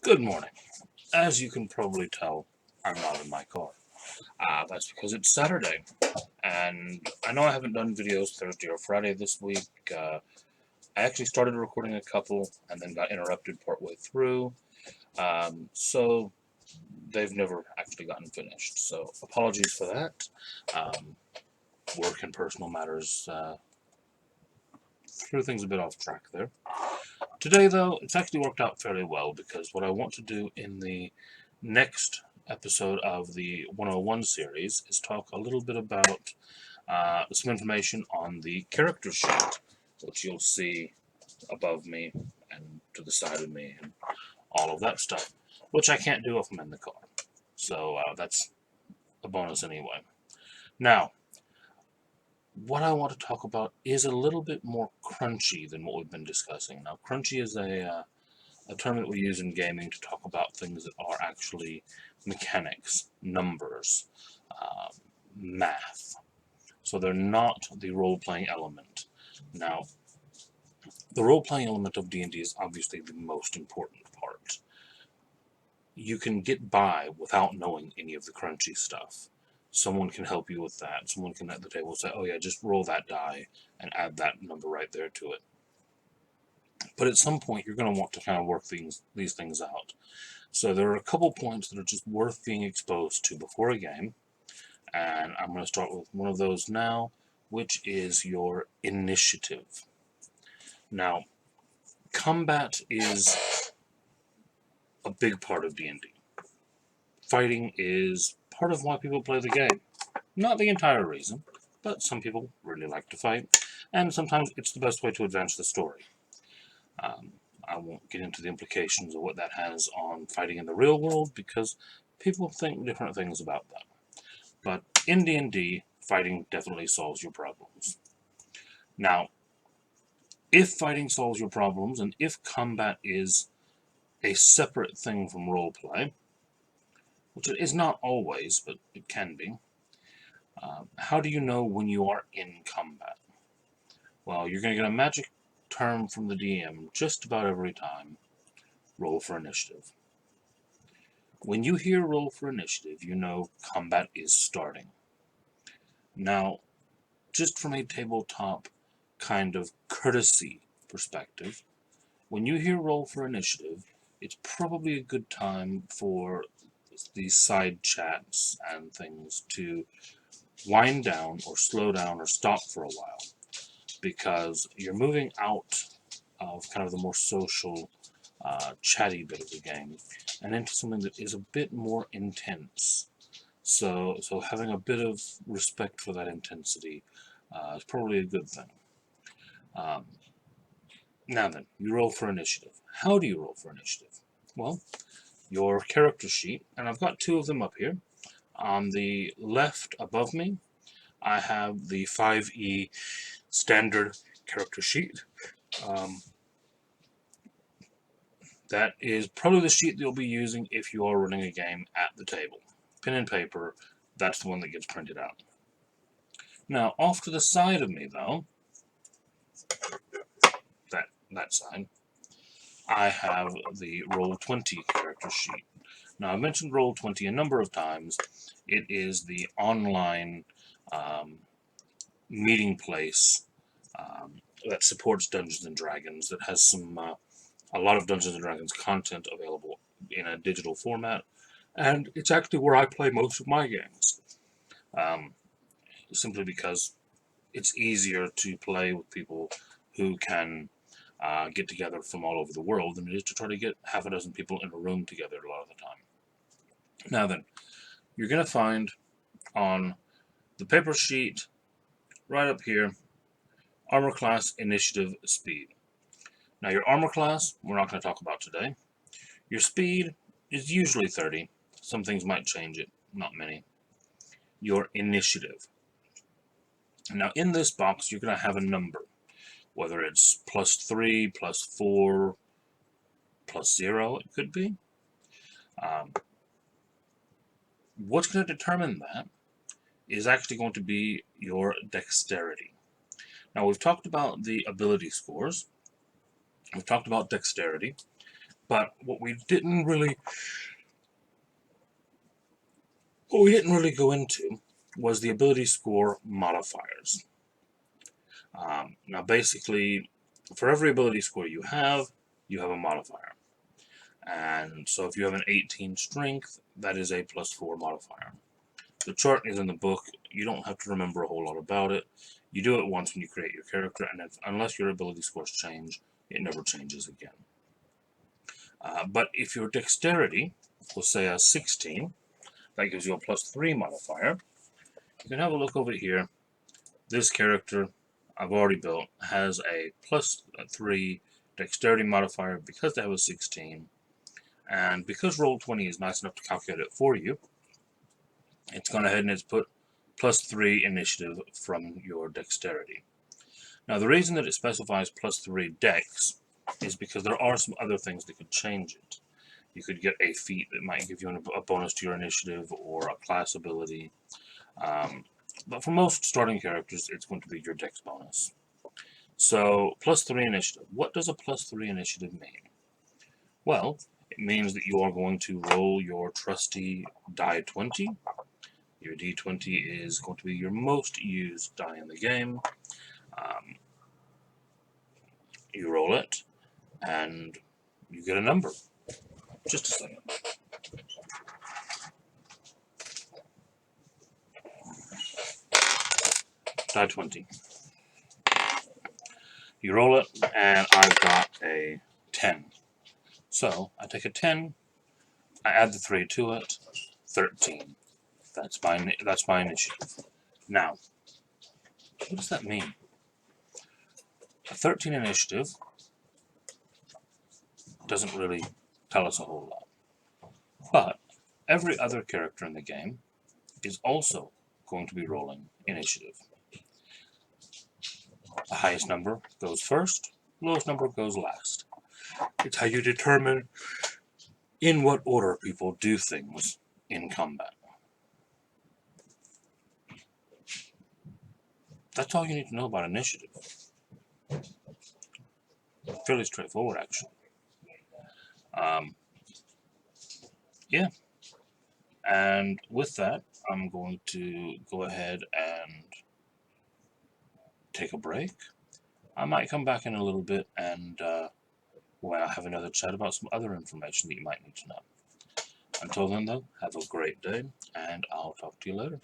Good morning. As you can probably tell, I'm not in my car. That's because it's Saturday, and I know I haven't done videos Thursday or Friday this week. I actually started recording a couple and then got interrupted partway through, so they've never actually gotten finished. So apologies for that. Um, Work and personal matters threw things a bit off track there. Today, though, it's actually worked out fairly well because what I want to do in the next episode of the 101 series is talk a little bit about some information on the character sheet, which you'll see above me and to the side of me and all of that stuff, which I can't do if I'm in the car. So that's a bonus anyway. Now, what I want to talk about is a little bit more crunchy than what we've been discussing. Now, crunchy is a term that we use in gaming to talk about things that are actually mechanics, numbers, um, math. So they're not the role-playing element. Now, the role-playing element of D&D is obviously the most important part. You can get by without knowing any of the crunchy stuff. Someone can help you with that. Someone can at the table say, oh yeah, just roll that die and add that number right there to it. But at some point, you're going to want to kind of work these things out. So there are a couple points that are just worth being exposed to before a game, and I'm going to start with one of those now, which is your initiative. Now, combat is a big part of D&D. Fighting is part of why people play the game. Not the entire reason, but some people really like to fight, and sometimes it's the best way to advance the story. I won't get into the implications of what that has on fighting in the real world, because people think different things about that. But in D&D, fighting definitely solves your problems. Now, if fighting solves your problems, and if combat is a separate thing from roleplay, which it is not always, but it can be, how do you know when you are in combat? Well, you're going to get a magic term from the DM just about every time. Roll for initiative. When you hear roll for initiative, you know combat is starting. Now, just from a tabletop kind of courtesy perspective, when you hear roll for initiative, it's probably a good time for these side chats and things to wind down or slow down or stop for a while, because you're moving out of kind of the more social, chatty bit of the game and into something that is a bit more intense. So having a bit of respect for that intensity is probably a good thing. Um, Now then, you roll for initiative. How do you roll for initiative? Well, your character sheet, and I've got two of them up here. On the left above me, I have the 5e standard character sheet. That is probably the sheet that you'll be using if you are running a game at the table. Pen and paper, that's the one that gets printed out. Now, off to the side of me, though, that side, I have the Roll20 character sheet. Now, I've mentioned Roll20 a number of times. It is the online meeting place that supports Dungeons & Dragons, that has a lot of Dungeons & Dragons content available in a digital format, and it's actually where I play most of my games, simply because it's easier to play with people who can get together from all over the world than it is to try to get half a dozen people in a room together a lot of the time. Now then, you're going to find on the paper sheet, right up here, armor class, initiative, speed. Now your armor class, we're not going to talk about today. Your speed is usually 30. Some things might change it, not many. Your initiative. Now in this box, you're going to have a number, whether it's +3, +4, +0, it could be. What's going to determine that is actually going to be your dexterity. Now, we've talked about the ability scores. We've talked about dexterity. But what we didn't really go into was the ability score modifiers. Now, basically, for every ability score you have a modifier. And so if you have an 18 strength, that is a +4 modifier. The chart is in the book. You don't have to remember a whole lot about it. You do it once when you create your character, and unless your ability scores change, it never changes again. But if your dexterity was, say, a 16, that gives you a +3 modifier. You can have a look over here. This character I've already built has a +3 dexterity modifier because they have a 16. And because Roll20 is nice enough to calculate it for you, it's gone ahead and it's put +3 initiative from your dexterity. Now, the reason that it specifies +3 dex is because there are some other things that could change it. You could get a feat that might give you a bonus to your initiative or a class ability. But for most starting characters, it's going to be your dex bonus. So, +3 initiative. What does a +3 initiative mean? Well, it means that you are going to roll your trusty die 20. Your d20 is going to be your most used die in the game. You roll it, and you get a number. Just a second. Die 20. You roll it, and I've got a 10. So I take a 10, I add the 3 to it, 13. That's my initiative. Now, what does that mean? A 13 initiative doesn't really tell us a whole lot. But every other character in the game is also going to be rolling initiative. The highest number goes first, lowest number goes last. It's how you determine in what order people do things in combat. That's all you need to know about initiative. Fairly straightforward, actually. Yeah. And with that, I'm going to go ahead and take a break. I might come back in a little bit and we'll have another chat about some other information that you might need to know. Until then, though, have a great day, and I'll talk to you later.